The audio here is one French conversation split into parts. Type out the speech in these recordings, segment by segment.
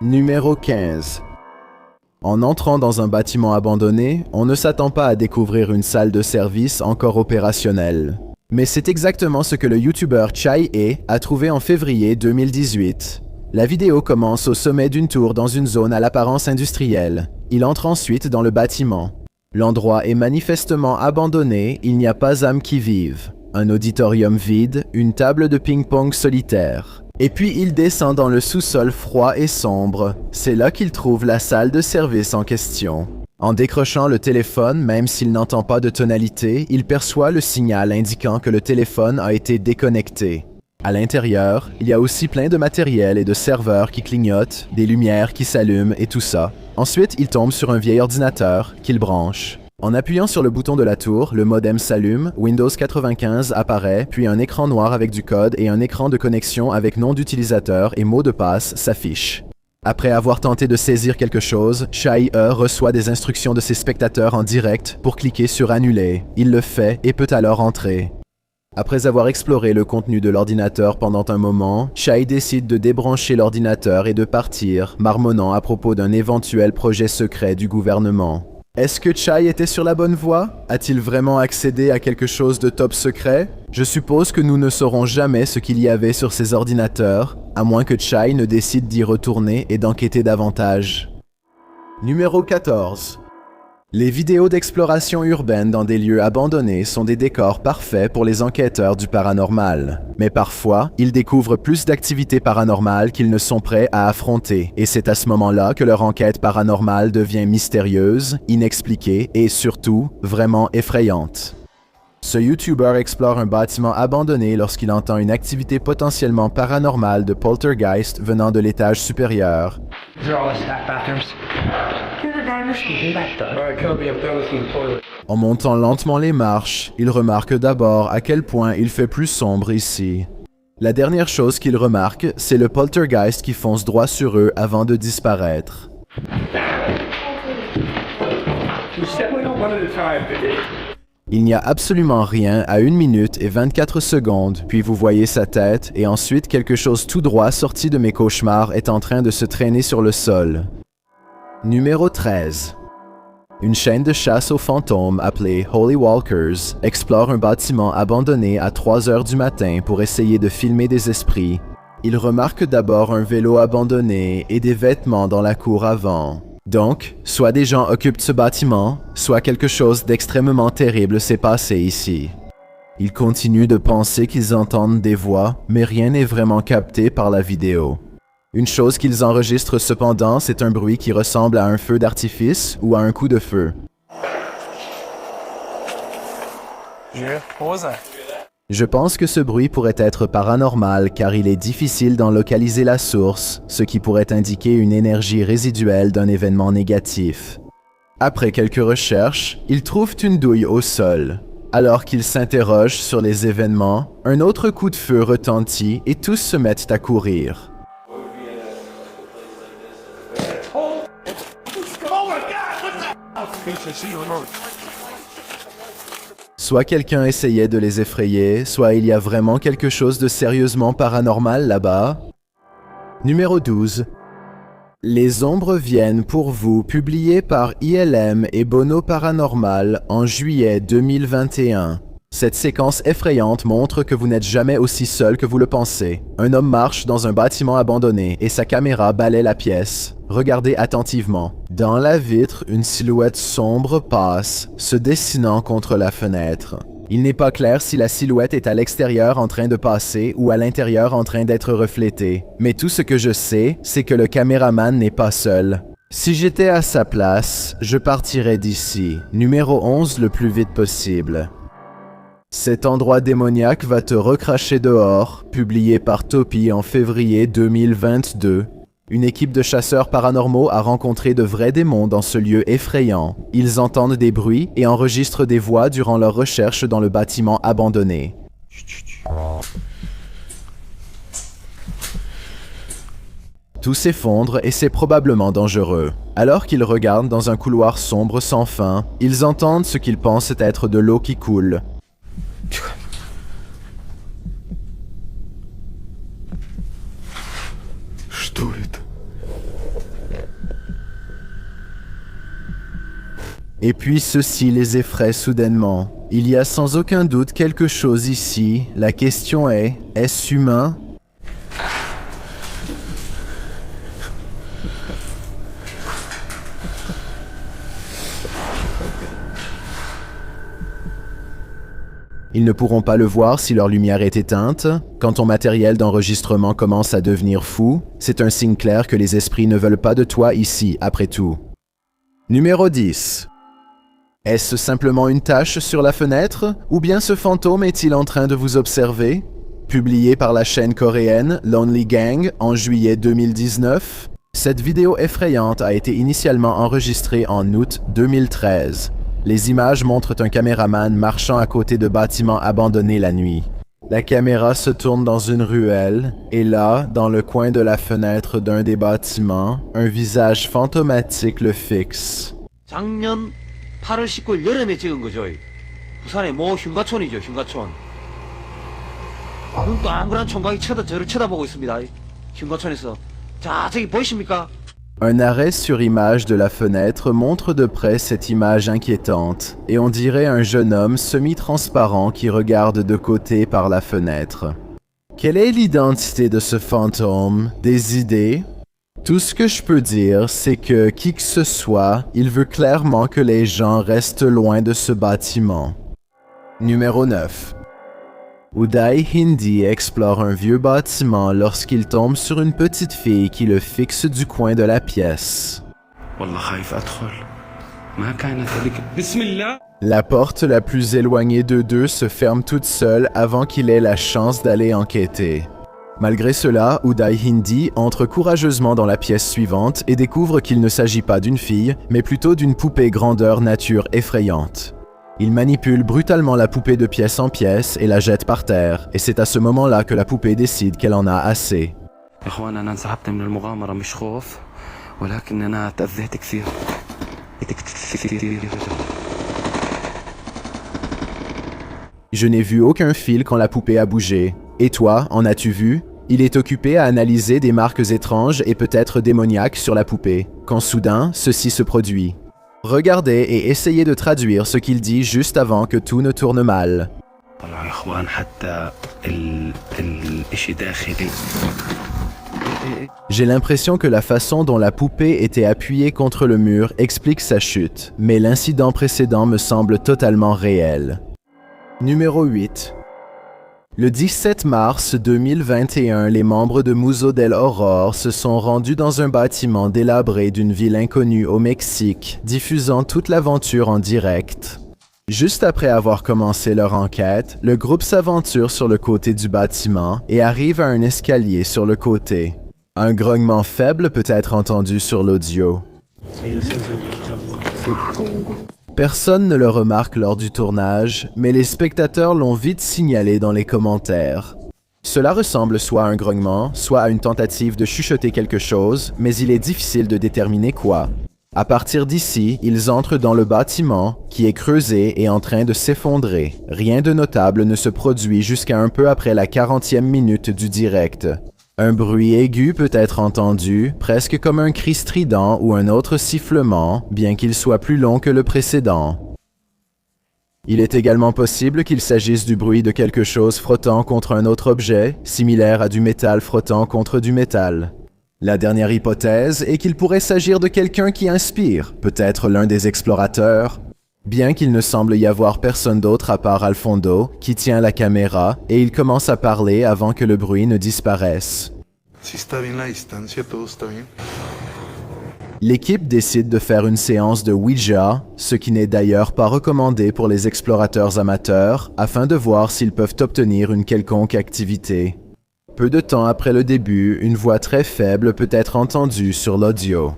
Numéro 15. En entrant dans un bâtiment abandonné, on ne s'attend pas à découvrir une salle de service encore opérationnelle. Mais c'est exactement ce que le YouTuber Chai a trouvé en février 2018. La vidéo commence au sommet d'une tour dans une zone à l'apparence industrielle. Il entre ensuite dans le bâtiment. L'endroit est manifestement abandonné, il n'y a pas âme qui vive. Un auditorium vide, une table de ping-pong solitaire. Et puis il descend dans le sous-sol froid et sombre. C'est là qu'il trouve la salle de service en question. En décrochant le téléphone, même s'il n'entend pas de tonalité, il perçoit le signal indiquant que le téléphone a été déconnecté. À l'intérieur, il y a aussi plein de matériel et de serveurs qui clignotent, des lumières qui s'allument et tout ça. Ensuite, il tombe sur un vieil ordinateur qu'il branche. En appuyant sur le bouton de la tour, le modem s'allume, Windows 95 apparaît, puis un écran noir avec du code et un écran de connexion avec nom d'utilisateur et mot de passe s'affiche. Après avoir tenté de saisir quelque chose, Chai reçoit des instructions de ses spectateurs en direct pour cliquer sur Annuler. Il le fait et peut alors entrer. Après avoir exploré le contenu de l'ordinateur pendant un moment, Chai décide de débrancher l'ordinateur et de partir, marmonnant à propos d'un éventuel projet secret du gouvernement. Est-ce que Chai était sur la bonne voie? A-t-il vraiment accédé à quelque chose de top secret? Je suppose que nous ne saurons jamais ce qu'il y avait sur ces ordinateurs, à moins que Chai ne décide d'y retourner et d'enquêter davantage. Numéro 14. Les vidéos d'exploration urbaine dans des lieux abandonnés sont des décors parfaits pour les enquêteurs du paranormal. Mais parfois, ils découvrent plus d'activités paranormales qu'ils ne sont prêts à affronter, et c'est à ce moment-là que leur enquête paranormale devient mystérieuse, inexpliquée et surtout, vraiment effrayante. Ce YouTuber explore un bâtiment abandonné lorsqu'il entend une activité potentiellement paranormale de poltergeist venant de l'étage supérieur. En montant lentement les marches, il remarque d'abord à quel point il fait plus sombre ici. La dernière chose qu'il remarque, c'est le poltergeist qui fonce droit sur eux avant de disparaître. Il n'y a absolument rien à 1 minute et 24 secondes, puis vous voyez sa tête, et ensuite quelque chose tout droit sorti de mes cauchemars est en train de se traîner sur le sol. Numéro 13. Une chaîne de chasse aux fantômes appelée Holy Walkers explore un bâtiment abandonné à 3 heures du matin pour essayer de filmer des esprits. Il remarque d'abord un vélo abandonné et des vêtements dans la cour avant. Donc, soit des gens occupent ce bâtiment, soit quelque chose d'extrêmement terrible s'est passé ici. Ils continuent de penser qu'ils entendent des voix, mais rien n'est vraiment capté par la vidéo. Une chose qu'ils enregistrent cependant, c'est un bruit qui ressemble à un feu d'artifice ou à un coup de feu. Je pense que ce bruit pourrait être paranormal car il est difficile d'en localiser la source, ce qui pourrait indiquer une énergie résiduelle d'un événement négatif. Après quelques recherches, ils trouvent une douille au sol. Alors qu'ils s'interrogent sur les événements, un autre coup de feu retentit et tous se mettent à courir. Soit quelqu'un essayait de les effrayer, soit il y a vraiment quelque chose de sérieusement paranormal là-bas. Numéro 12. Les ombres viennent pour vous, publié par ILM et Bono Paranormal en juillet 2021. Cette séquence effrayante montre que vous n'êtes jamais aussi seul que vous le pensez. Un homme marche dans un bâtiment abandonné et sa caméra balaie la pièce. Regardez attentivement. Dans la vitre, une silhouette sombre passe, se dessinant contre la fenêtre. Il n'est pas clair si la silhouette est à l'extérieur en train de passer ou à l'intérieur en train d'être reflétée. Mais tout ce que je sais, c'est que le caméraman n'est pas seul. Si j'étais à sa place, je partirais d'ici. Numéro 11 le plus vite possible. Cet endroit démoniaque va te recracher dehors, publié par Topi en février 2022. Une équipe de chasseurs paranormaux a rencontré de vrais démons dans ce lieu effrayant. Ils entendent des bruits et enregistrent des voix durant leurs recherches dans le bâtiment abandonné. Tout s'effondre et c'est probablement dangereux. Alors qu'ils regardent dans un couloir sombre sans fin, ils entendent ce qu'ils pensent être de l'eau qui coule. Что это? Et puis ceci les effraie soudainement. Il y a sans aucun doute quelque chose ici. La question est-ce humain? Ils ne pourront pas le voir si leur lumière est éteinte. Quand ton matériel d'enregistrement commence à devenir fou, c'est un signe clair que les esprits ne veulent pas de toi ici, après tout. Numéro 10. Est-ce simplement une tache sur la fenêtre, ou bien ce fantôme est-il en train de vous observer? Publié par la chaîne coréenne Lonely Gang en juillet 2019, cette vidéo effrayante a été initialement enregistrée en août 2013. Les images montrent un caméraman marchant à côté de bâtiments abandonnés la nuit. La caméra se tourne dans une ruelle, et là, dans le coin de la fenêtre d'un des bâtiments, un visage fantomatique le fixe. 작년 8월 19일 여름에 찍은 거죠. 부산의 모 흉가촌이죠, 흉가촌. 눈 동그란 총각이 저를 쳐다보고 있습니다. 흉가촌에서. 자, 저기 보이십니까? Un arrêt sur image de la fenêtre montre de près cette image inquiétante, et on dirait un jeune homme semi-transparent qui regarde de côté par la fenêtre. Quelle est l'identité de ce fantôme? Des idées? Tout ce que je peux dire, c'est que qui que ce soit, il veut clairement que les gens restent loin de ce bâtiment. Numéro 9. Uday Hindi explore un vieux bâtiment lorsqu'il tombe sur une petite fille qui le fixe du coin de la pièce. La porte la plus éloignée d'eux deux se ferme toute seule avant qu'il ait la chance d'aller enquêter. Malgré cela, Uday Hindi entre courageusement dans la pièce suivante et découvre qu'il ne s'agit pas d'une fille, mais plutôt d'une poupée grandeur nature effrayante. Il manipule brutalement la poupée de pièce en pièce et la jette par terre, et c'est à ce moment-là que la poupée décide qu'elle en a assez. Je n'ai vu aucun fil quand la poupée a bougé. Et toi, en as-tu vu? Il est occupé à analyser des marques étranges et peut-être démoniaques sur la poupée, quand soudain, ceci se produit. Regardez et essayez de traduire ce qu'il dit juste avant que tout ne tourne mal. J'ai l'impression que la façon dont la poupée était appuyée contre le mur explique sa chute, mais l'incident précédent me semble totalement réel. Numéro 8. Le 17 mars 2021, les membres de Museo del Horror se sont rendus dans un bâtiment délabré d'une ville inconnue au Mexique, diffusant toute l'aventure en direct. Juste après avoir commencé leur enquête, le groupe s'aventure sur le côté du bâtiment et arrive à un escalier sur le côté. Un grognement faible peut être entendu sur l'audio. Personne ne le remarque lors du tournage, mais les spectateurs l'ont vite signalé dans les commentaires. Cela ressemble soit à un grognement, soit à une tentative de chuchoter quelque chose, mais il est difficile de déterminer quoi. À partir d'ici, ils entrent dans le bâtiment, qui est creusé et en train de s'effondrer. Rien de notable ne se produit jusqu'à un peu après la 40e minute du direct. Un bruit aigu peut être entendu, presque comme un cri strident ou un autre sifflement, bien qu'il soit plus long que le précédent. Il est également possible qu'il s'agisse du bruit de quelque chose frottant contre un autre objet, similaire à du métal frottant contre du métal. La dernière hypothèse est qu'il pourrait s'agir de quelqu'un qui inspire, peut-être l'un des explorateurs, bien qu'il ne semble y avoir personne d'autre à part Alfondo, qui tient la caméra, et il commence à parler avant que le bruit ne disparaisse. L'équipe décide de faire une séance de Ouija, ce qui n'est d'ailleurs pas recommandé pour les explorateurs amateurs, afin de voir s'ils peuvent obtenir une quelconque activité. Peu de temps après le début, une voix très faible peut être entendue sur l'audio.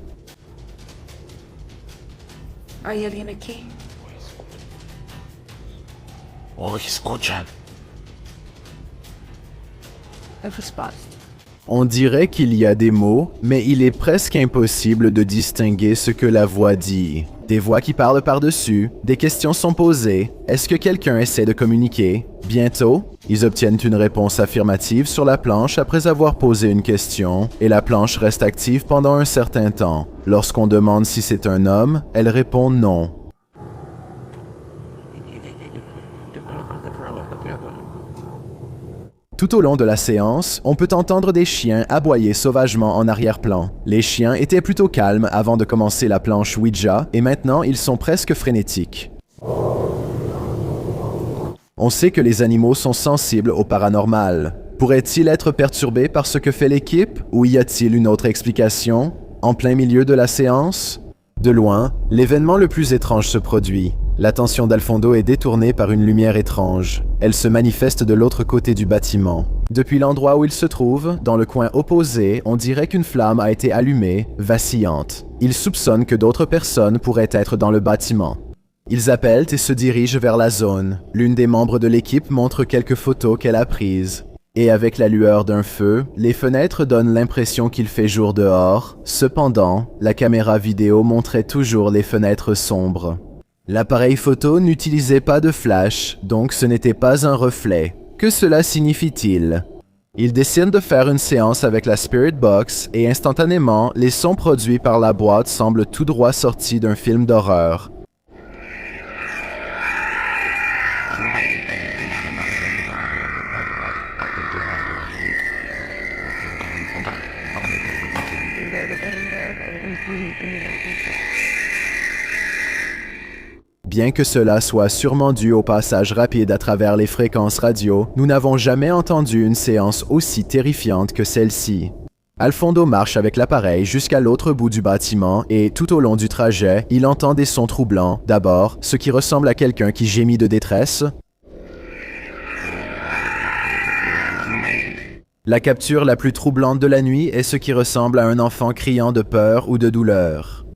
On dirait qu'il y a des mots, mais il est presque impossible de distinguer ce que la voix dit. Des voix qui parlent par-dessus, des questions sont posées. Est-ce que quelqu'un essaie de communiquer? Bientôt, ils obtiennent une réponse affirmative sur la planche après avoir posé une question, et la planche reste active pendant un certain temps. Lorsqu'on demande si c'est un homme, elle répond non. Tout au long de la séance, on peut entendre des chiens aboyer sauvagement en arrière-plan. Les chiens étaient plutôt calmes avant de commencer la planche Ouija et maintenant ils sont presque frénétiques. On sait que les animaux sont sensibles au paranormal. Pourrait-il être perturbé par ce que fait l'équipe ou y a-t-il une autre explication? En plein milieu de la séance? De loin, l'événement le plus étrange se produit. L'attention d'Alfondo est détournée par une lumière étrange. Elle se manifeste de l'autre côté du bâtiment. Depuis l'endroit où il se trouve, dans le coin opposé, on dirait qu'une flamme a été allumée, vacillante. Il soupçonne que d'autres personnes pourraient être dans le bâtiment. Ils appellent et se dirigent vers la zone. L'une des membres de l'équipe montre quelques photos qu'elle a prises. Et avec la lueur d'un feu, les fenêtres donnent l'impression qu'il fait jour dehors. Cependant, la caméra vidéo montrait toujours les fenêtres sombres. L'appareil photo n'utilisait pas de flash, donc ce n'était pas un reflet. Que cela signifie-t-il? Ils décident de faire une séance avec la Spirit Box et instantanément, les sons produits par la boîte semblent tout droit sortis d'un film d'horreur. Bien que cela soit sûrement dû au passage rapide à travers les fréquences radio, nous n'avons jamais entendu une séance aussi terrifiante que celle-ci. Alfondo marche avec l'appareil jusqu'à l'autre bout du bâtiment et tout au long du trajet, il entend des sons troublants. D'abord, ce qui ressemble à quelqu'un qui gémit de détresse. La capture la plus troublante de la nuit est ce qui ressemble à un enfant criant de peur ou de douleur.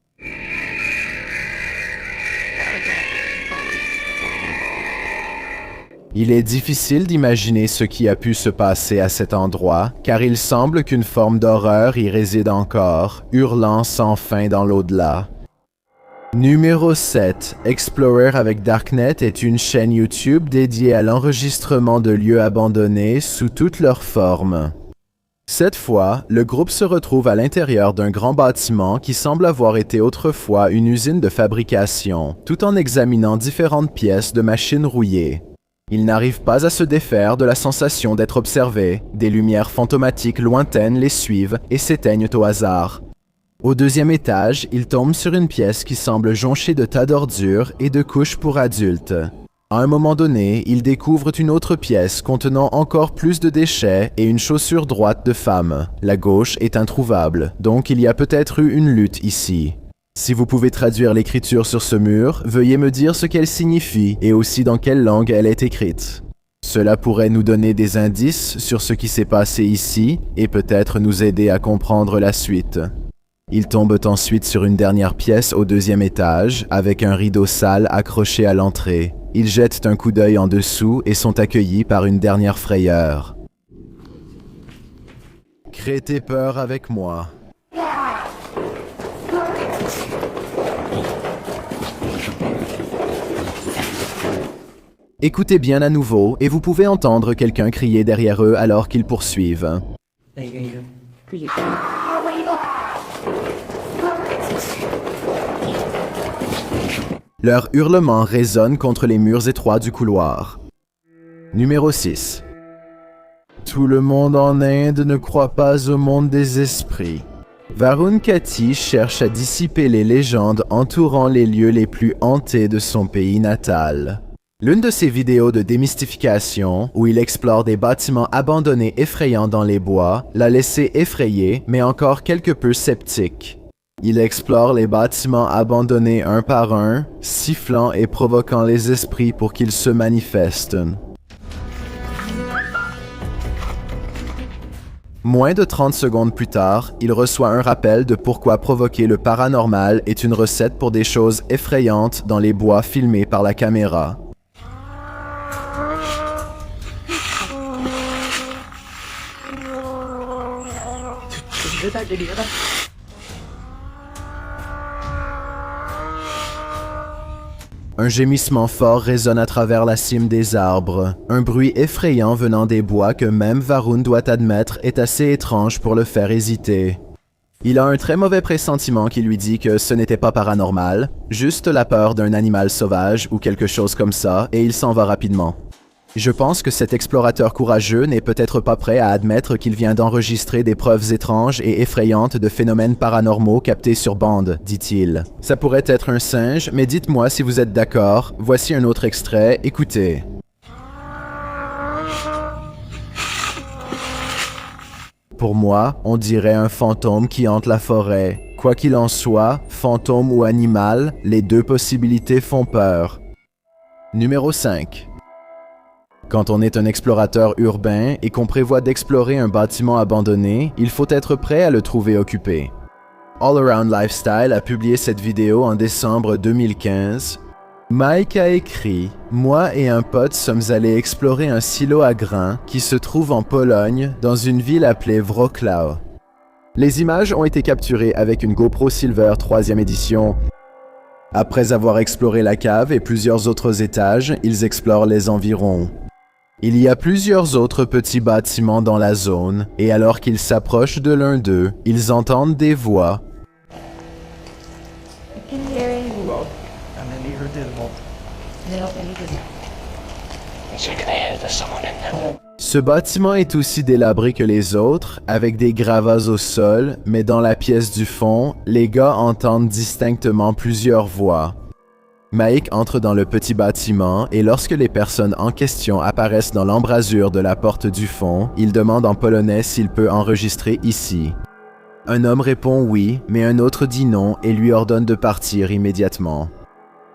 Il est difficile d'imaginer ce qui a pu se passer à cet endroit, car il semble qu'une forme d'horreur y réside encore, hurlant sans fin dans l'au-delà. Numéro 7. Explorer avec Darknet est une chaîne YouTube dédiée à l'enregistrement de lieux abandonnés sous toutes leurs formes. Cette fois, le groupe se retrouve à l'intérieur d'un grand bâtiment qui semble avoir été autrefois une usine de fabrication, tout en examinant différentes pièces de machines rouillées. Ils n'arrivent pas à se défaire de la sensation d'être observés, des lumières fantomatiques lointaines les suivent et s'éteignent au hasard. Au deuxième étage, ils tombent sur une pièce qui semble jonchée de tas d'ordures et de couches pour adultes. À un moment donné, ils découvrent une autre pièce contenant encore plus de déchets et une chaussure droite de femme. La gauche est introuvable, donc il y a peut-être eu une lutte ici. Si vous pouvez traduire l'écriture sur ce mur, veuillez me dire ce qu'elle signifie et aussi dans quelle langue elle est écrite. Cela pourrait nous donner des indices sur ce qui s'est passé ici et peut-être nous aider à comprendre la suite. Ils tombent ensuite sur une dernière pièce au deuxième étage avec un rideau sale accroché à l'entrée. Ils jettent un coup d'œil en dessous et sont accueillis par une dernière frayeur. Crée tes peurs avec moi. Écoutez bien à nouveau et vous pouvez entendre quelqu'un crier derrière eux alors qu'ils poursuivent. Leur hurlement résonne contre les murs étroits du couloir. Numéro 6. Tout le monde en Inde ne croit pas au monde des esprits. Varun Kati cherche à dissiper les légendes entourant les lieux les plus hantés de son pays natal. L'une de ses vidéos de démystification, où il explore des bâtiments abandonnés effrayants dans les bois, l'a laissé effrayé, mais encore quelque peu sceptique. Il explore les bâtiments abandonnés un par un, sifflant et provoquant les esprits pour qu'ils se manifestent. Moins de 30 secondes plus tard, il reçoit un rappel de pourquoi provoquer le paranormal est une recette pour des choses effrayantes dans les bois filmés par la caméra. Un gémissement fort résonne à travers la cime des arbres, un bruit effrayant venant des bois que même Varun doit admettre est assez étrange pour le faire hésiter. Il a un très mauvais pressentiment qui lui dit que ce n'était pas paranormal, juste la peur d'un animal sauvage ou quelque chose comme ça, et il s'en va rapidement. Je pense que cet explorateur courageux n'est peut-être pas prêt à admettre qu'il vient d'enregistrer des preuves étranges et effrayantes de phénomènes paranormaux captés sur bande, dit-il. Ça pourrait être un singe, mais dites-moi si vous êtes d'accord. Voici un autre extrait, écoutez. Pour moi, on dirait un fantôme qui hante la forêt. Quoi qu'il en soit, fantôme ou animal, les deux possibilités font peur. Numéro 5. Quand on est un explorateur urbain et qu'on prévoit d'explorer un bâtiment abandonné, il faut être prêt à le trouver occupé. All Around Lifestyle a publié cette vidéo en décembre 2015. Mike a écrit « Moi et un pote sommes allés explorer un silo à grains qui se trouve en Pologne, dans une ville appelée Wrocław. Les images ont été capturées avec une GoPro Silver 3e édition. Après avoir exploré la cave et plusieurs autres étages, ils explorent les environs. Il y a plusieurs autres petits bâtiments dans la zone, et alors qu'ils s'approchent de l'un d'eux, ils entendent des voix. Ce bâtiment est aussi délabré que les autres, avec des gravats au sol, mais dans la pièce du fond, les gars entendent distinctement plusieurs voix. Mike entre dans le petit bâtiment et lorsque les personnes en question apparaissent dans l'embrasure de la porte du fond, il demande en polonais s'il peut enregistrer ici. Un homme répond oui, mais un autre dit non et lui ordonne de partir immédiatement.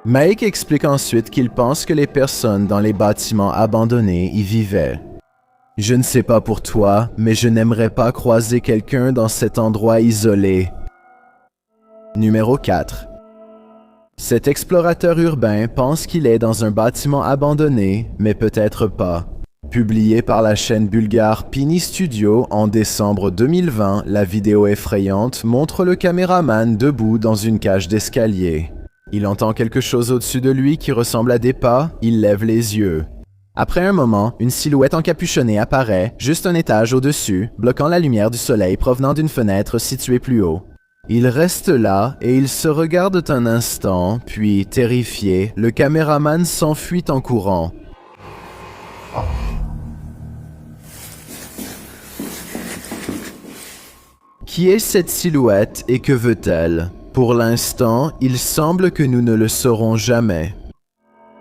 Mike explique ensuite qu'il pense que les personnes dans les bâtiments abandonnés y vivaient. « Je ne sais pas pour toi, mais je n'aimerais pas croiser quelqu'un dans cet endroit isolé. » Numéro 4. Cet explorateur urbain pense qu'il est dans un bâtiment abandonné, mais peut-être pas. Publié par la chaîne bulgare Pini Studio en décembre 2020, la vidéo effrayante montre le caméraman debout dans une cage d'escalier. Il entend quelque chose au-dessus de lui qui ressemble à des pas, il lève les yeux. Après un moment, une silhouette encapuchonnée apparaît, juste un étage au-dessus, bloquant la lumière du soleil provenant d'une fenêtre située plus haut. Ils restent là et ils se regardent un instant, puis, terrifié, le caméraman s'enfuit en courant. Qui est cette silhouette et que veut-elle? Pour l'instant, il semble que nous ne le saurons jamais.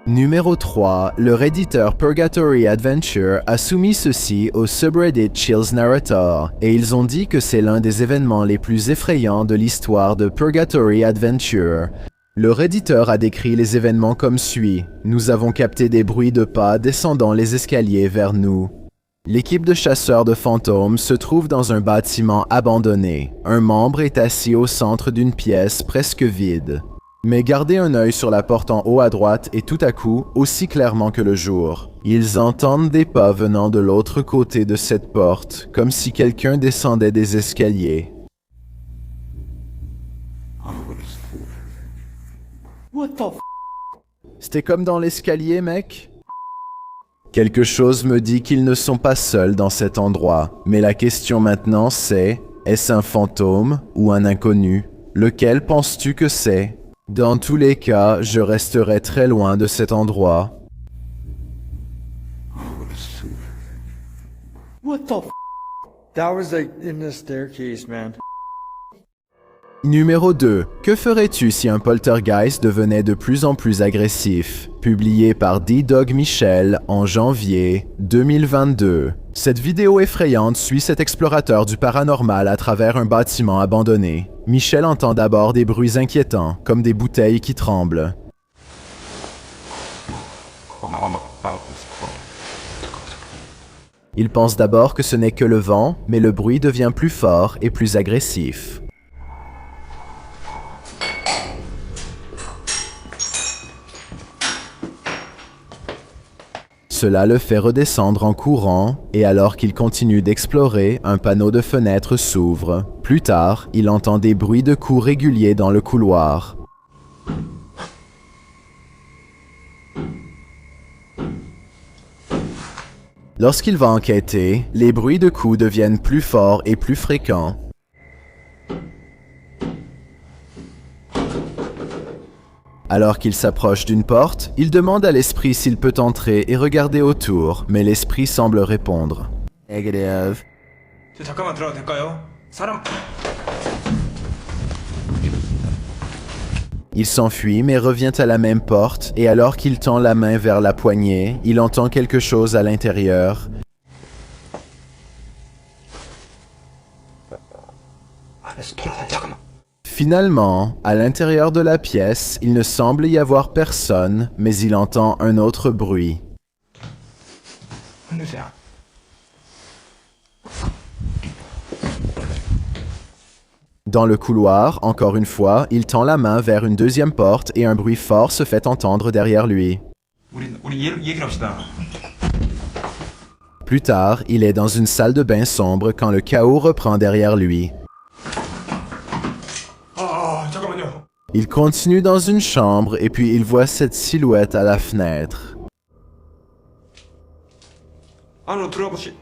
Numéro 3, le redditeur Purgatory Adventure a soumis ceci au subreddit Chills Narrator, et ils ont dit que c'est l'un des événements les plus effrayants de l'histoire de Purgatory Adventure. Le redditeur a décrit les événements comme suit. Nous avons capté des bruits de pas descendant les escaliers vers nous. L'équipe de chasseurs de fantômes se trouve dans un bâtiment abandonné. Un membre est assis au centre d'une pièce presque vide. Mais gardez un œil sur la porte en haut à droite et tout à coup, aussi clairement que le jour. Ils entendent des pas venant de l'autre côté de cette porte, comme si quelqu'un descendait des escaliers. What the f***? C'était comme dans l'escalier, mec? Quelque chose me dit qu'ils ne sont pas seuls dans cet endroit. Mais la question maintenant c'est, est-ce un fantôme ou un inconnu? Lequel penses-tu que c'est? Dans tous les cas, je resterai très loin de cet endroit. What the f***? That was like in the staircase, man. Numéro 2. Que ferais-tu si un poltergeist devenait de plus en plus agressif? Publié par D-Dog Michel en janvier 2022. Cette vidéo effrayante suit cet explorateur du paranormal à travers un bâtiment abandonné. Michel entend d'abord des bruits inquiétants, comme des bouteilles qui tremblent. Il pense d'abord que ce n'est que le vent, mais le bruit devient plus fort et plus agressif. Cela le fait redescendre en courant, et alors qu'il continue d'explorer, un panneau de fenêtre s'ouvre. Plus tard, il entend des bruits de coups réguliers dans le couloir. Lorsqu'il va enquêter, les bruits de coups deviennent plus forts et plus fréquents. Alors qu'il s'approche d'une porte, il demande à l'esprit s'il peut entrer et regarder autour, mais l'esprit semble répondre. Negative. 저 잠깐만 들어가도 될까요? 사람 Il s'enfuit mais revient à la même porte et alors qu'il tend la main vers la poignée, il entend quelque chose à l'intérieur. 안에서 돌아다니 잠깐만. Finalement, à l'intérieur de la pièce, il ne semble y avoir personne, mais il entend un autre bruit. 흔드세요. Dans le couloir, encore une fois, il tend la main vers une deuxième porte et un bruit fort se fait entendre derrière lui. 우리 얘기를 합시다. Plus tard, il est dans une salle de bain sombre quand le chaos reprend derrière lui. 잠깐만요. Il continue dans une chambre et puis il voit cette silhouette à la fenêtre. 안으로 들어가 보시.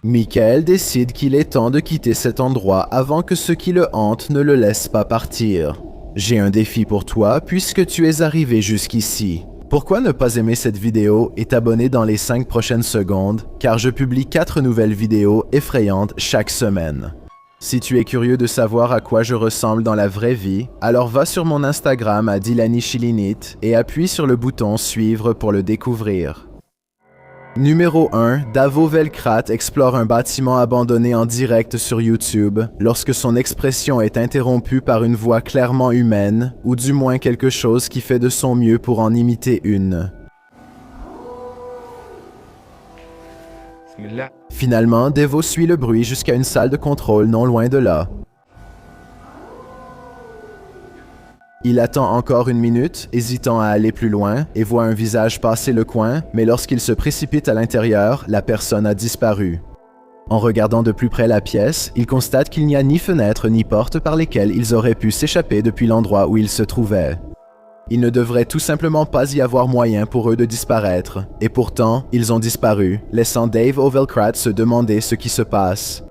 Michael décide qu'il est temps de quitter cet endroit avant que ce qui le hante ne le laisse pas partir. J'ai un défi pour toi puisque tu es arrivé jusqu'ici. Pourquoi ne pas aimer cette vidéo et t'abonner dans les 5 prochaines secondes, car je publie 4 nouvelles vidéos effrayantes chaque semaine. Si tu es curieux de savoir à quoi je ressemble dans la vraie vie, alors va sur mon Instagram à DilaniChilinit et appuie sur le bouton suivre pour le découvrir. Numéro 1, Davo Velkrat explore un bâtiment abandonné en direct sur YouTube lorsque son expression est interrompue par une voix clairement humaine, ou du moins quelque chose qui fait de son mieux pour en imiter une. Finalement, Devo suit le bruit jusqu'à une salle de contrôle non loin de là. Il attend encore une minute, hésitant à aller plus loin, et voit un visage passer le coin, mais lorsqu'il se précipite à l'intérieur, la personne a disparu. En regardant de plus près la pièce, il constate qu'il n'y a ni fenêtre ni porte par lesquelles ils auraient pu s'échapper depuis l'endroit où ils se trouvaient. Il ne devrait tout simplement pas y avoir moyen pour eux de disparaître, et pourtant, ils ont disparu, laissant Dave Velkrat se demander ce qui se passe.